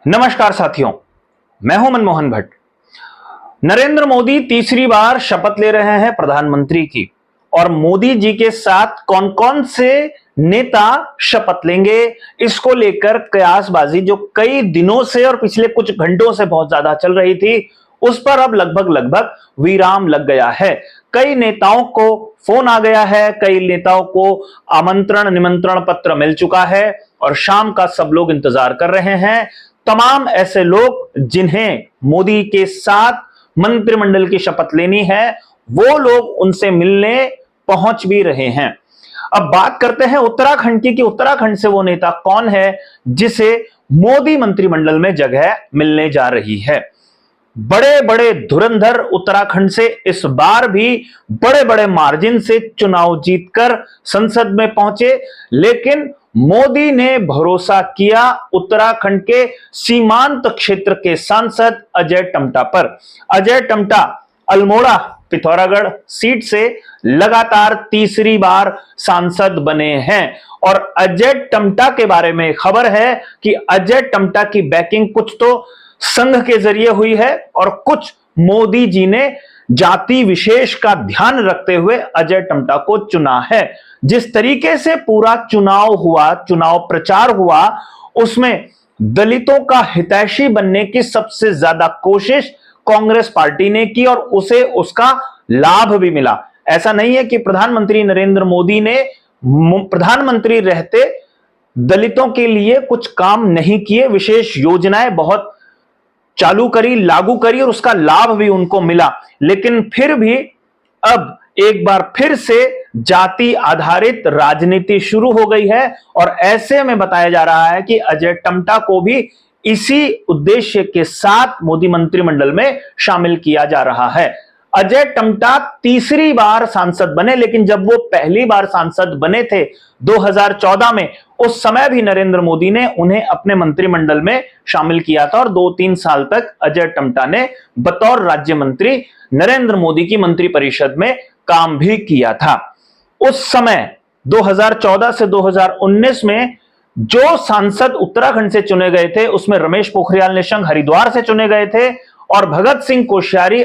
नमस्कार साथियों, मैं हूं मनमोहन भट्ट। नरेंद्र मोदी तीसरी बार शपथ ले रहे हैं प्रधानमंत्री की। और मोदी जी के साथ कौन कौन से नेता शपथ लेंगे, इसको लेकर कयासबाजी जो कई दिनों से और पिछले कुछ घंटों से बहुत ज्यादा चल रही थी, उस पर अब लगभग विराम लग गया है। कई नेताओं को फोन आ गया है, कई नेताओं को आमंत्रण निमंत्रण पत्र मिल चुका है और शाम का सब लोग इंतजार कर रहे हैं। तमाम ऐसे लोग जिन्हें मोदी के साथ मंत्रिमंडल की शपथ लेनी है, वो लोग उनसे मिलने पहुंच भी रहे हैं। अब बात करते हैं उत्तराखंड की कि उत्तराखंड से वो नेता कौन है जिसे मोदी मंत्रिमंडल में जगह मिलने जा रही है। बड़े बड़े धुरंधर उत्तराखंड से इस बार भी बड़े बड़े मार्जिन से चुनाव जीतकर संसद में पहुंचे, लेकिन मोदी ने भरोसा किया उत्तराखंड के सीमांत क्षेत्र के सांसद अजय टम्टा पर। अजय टम्टा अल्मोड़ा पिथौरागढ़ सीट से लगातार तीसरी बार सांसद बने हैं और अजय टम्टा के बारे में खबर है कि अजय टम्टा की बैकिंग कुछ तो संघ के जरिए हुई है और कुछ मोदी जी ने जाति विशेष का ध्यान रखते हुए अजय टम्टा को चुना है। जिस तरीके से पूरा चुनाव हुआ, चुनाव प्रचार हुआ, उसमें दलितों का हितैषी बनने की सबसे ज्यादा कोशिश कांग्रेस पार्टी ने की और उसे उसका लाभ भी मिला। ऐसा नहीं है कि प्रधानमंत्री नरेंद्र मोदी ने प्रधानमंत्री रहते दलितों के लिए कुछ काम नहीं किए, विशेष योजनाएं बहुत चालू करी, लागू करी और उसका लाभ भी उनको मिला। लेकिन फिर भी अब एक बार फिर से जाति आधारित राजनीति शुरू हो गई है और ऐसे में बताया जा रहा है कि अजय टम्टा को भी इसी उद्देश्य के साथ मोदी मंत्रिमंडल में शामिल किया जा रहा है। अजय टम्टा तीसरी बार सांसद बने, लेकिन जब वो पहली बार सांसद बने थे 2014 में, उस समय भी नरेंद्र मोदी ने उन्हें अपने मंत्रिमंडल में शामिल किया था और 2-3 साल तक अजय टम्टा ने बतौर राज्य मंत्री नरेंद्र मोदी की मंत्रिपरिषद में काम भी किया था। उस समय 2014 से 2019 में जो सांसद उत्तराखंड से चुने गए थे, उसमें रमेश पोखरियाल निशंक हरिद्वार से चुने गए थे और भगत सिंह कोश्यारी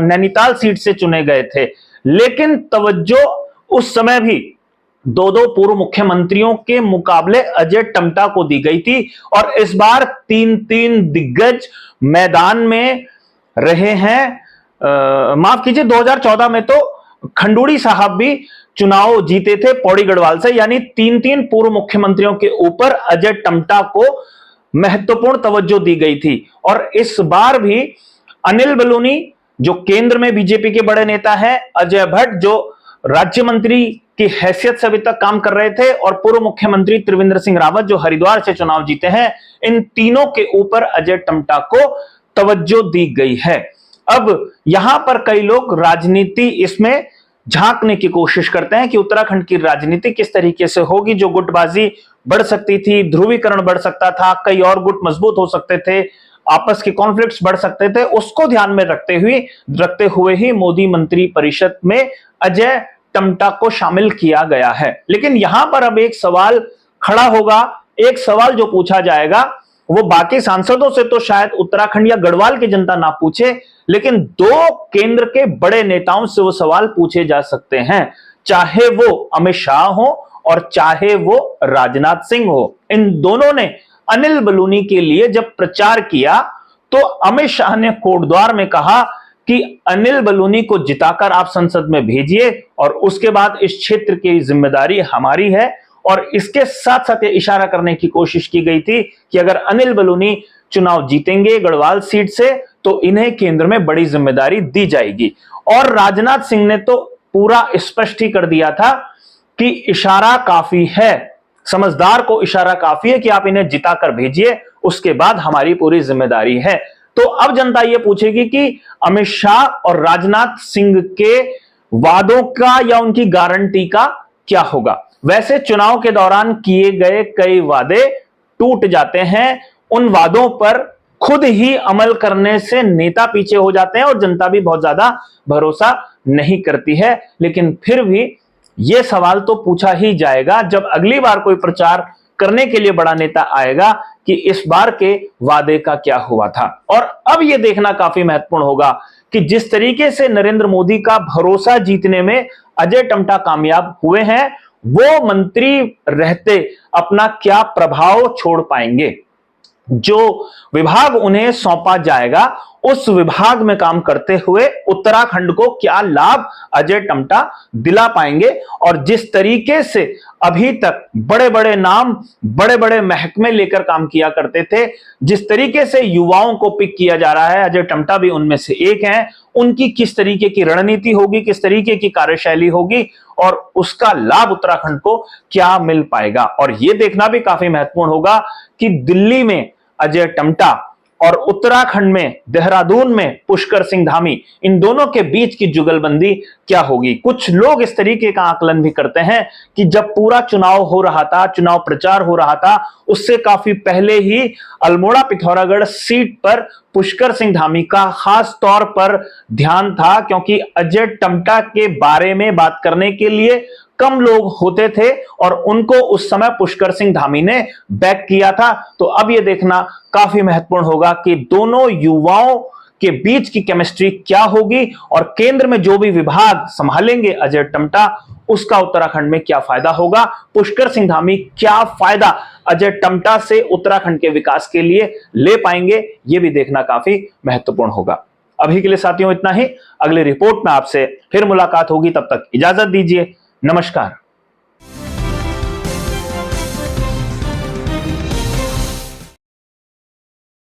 नैनीताल सीट से चुने गए थे। लेकिन तवज्जो उस समय भी दो पूर्व मुख्यमंत्रियों के मुकाबले अजय टम्टा को दी गई थी और इस बार 3 दिग्गज मैदान में रहे हैं। माफ कीजिए, 2014 में तो खंडूड़ी साहब भी चुनाव जीते थे पौड़ी गढ़वाल से, यानी 3 पूर्व मुख्यमंत्रियों के ऊपर अजय टम्टा को महत्वपूर्ण तवज्जो दी गई थी। और इस बार भी अनिल बलूनी जो केंद्र में बीजेपी के बड़े नेता हैं, अजय भट्ट जो राज्य मंत्री की हैसियत से अभी तक काम कर रहे थे और पूर्व मुख्यमंत्री त्रिवेंद्र सिंह रावत जो हरिद्वार से चुनाव जीते हैं, इन तीनों के ऊपर अजय टम्टा को तवज्जो दी गई है। अब यहां पर कई लोग राजनीति इसमें झांकने की कोशिश करते हैं कि उत्तराखंड की राजनीति किस तरीके से होगी, जो गुटबाजी बढ़ सकती थी, ध्रुवीकरण बढ़ सकता था, कई और गुट मजबूत हो सकते थे, आपस के कॉन्फ्लिक्ट्स बढ़ सकते थे, उसको ध्यान में रखते हुए ही मोदी मंत्री परिषद में अजय टम्टा को शामिल किया गया है। लेकिन यहां पर अब एक सवाल खड़ा होगा, एक सवाल जो पूछा जाएगा वो बाकी सांसदों से तो शायद उत्तराखंड या गढ़वाल की जनता ना पूछे, लेकिन 2 केंद्र के बड़े नेताओं से वो सवाल पूछे जा सकते हैं, चाहे वो अमित शाह हो और चाहे वो राजनाथ सिंह हो। इन दोनों ने अनिल बलूनी के लिए जब प्रचार किया तो अमित शाह ने कोटद्वार में कहा कि अनिल बलूनी को जिताकर आप संसद में भेजिए और उसके बाद इस क्षेत्र की जिम्मेदारी हमारी है। और इसके साथ साथ ये इशारा करने की कोशिश की गई थी कि अगर अनिल बलूनी चुनाव जीतेंगे गढ़वाल सीट से तो इन्हें केंद्र में बड़ी जिम्मेदारी दी जाएगी। और राजनाथ सिंह ने तो पूरा स्पष्ट ही कर दिया था कि इशारा काफी है, समझदार को इशारा काफी है कि आप इन्हें जिताकर भेजिए, उसके बाद हमारी पूरी जिम्मेदारी है। तो अब जनता यह पूछेगी कि अमित शाह और राजनाथ सिंह के वादों का या उनकी गारंटी का क्या होगा। वैसे चुनाव के दौरान किए गए कई वादे टूट जाते हैं, उन वादों पर खुद ही अमल करने से नेता पीछे हो जाते हैं और जनता भी बहुत ज्यादा भरोसा नहीं करती है। लेकिन फिर भी यह सवाल तो पूछा ही जाएगा जब अगली बार कोई प्रचार करने के लिए बड़ा नेता आएगा कि इस बार के वादे का क्या हुआ था। और अब यह देखना काफी महत्वपूर्ण होगा कि जिस तरीके से नरेंद्र मोदी का भरोसा जीतने में अजय टम्टा कामयाब हुए हैं, वो मंत्री रहते अपना क्या प्रभाव छोड़ पाएंगे। जो विभाग उन्हें सौंपा जाएगा उस विभाग में काम करते हुए उत्तराखंड को क्या लाभ अजय टम्टा दिला पाएंगे। और जिस तरीके से अभी तक बड़े बड़े नाम, बड़े बड़े महकमे लेकर काम किया करते थे, जिस तरीके से युवाओं को पिक किया जा रहा है, अजय टम्टा भी उनमें से एक हैं। उनकी किस तरीके की रणनीति होगी, किस तरीके की कार्यशैली होगी और उसका लाभ उत्तराखंड को क्या मिल पाएगा। और यह देखना भी काफी महत्वपूर्ण होगा कि दिल्ली में अजय टम्टा और उत्तराखंड में, देहरादून में पुष्कर सिंह धामी, इन दोनों के बीच की जुगलबंदी क्या होगी। कुछ लोग इस तरीके का आकलन भी करते हैं कि जब पूरा चुनाव हो रहा था, चुनाव प्रचार हो रहा था, उससे काफी पहले ही अल्मोड़ा पिथौरागढ़ सीट पर पुष्कर सिंह धामी का खास तौर पर ध्यान था, क्योंकि अजय टम्टा के बारे में बात करने के लिए कम लोग होते थे और उनको उस समय पुष्कर सिंह धामी ने बैक किया था। तो अब यह देखना काफी महत्वपूर्ण होगा कि दोनों युवाओं के बीच की केमिस्ट्री क्या होगी और केंद्र में जो भी विभाग संभालेंगे अजय टम्टा, उसका उत्तराखंड में क्या फायदा होगा। पुष्कर सिंह धामी क्या फायदा अजय टम्टा से उत्तराखंड के विकास के लिए ले पाएंगे, यह भी देखना काफी महत्वपूर्ण होगा। अभी के लिए साथियों इतना ही। अगली रिपोर्ट में आपसे फिर मुलाकात होगी, तब तक इजाजत दीजिए। नमस्कार।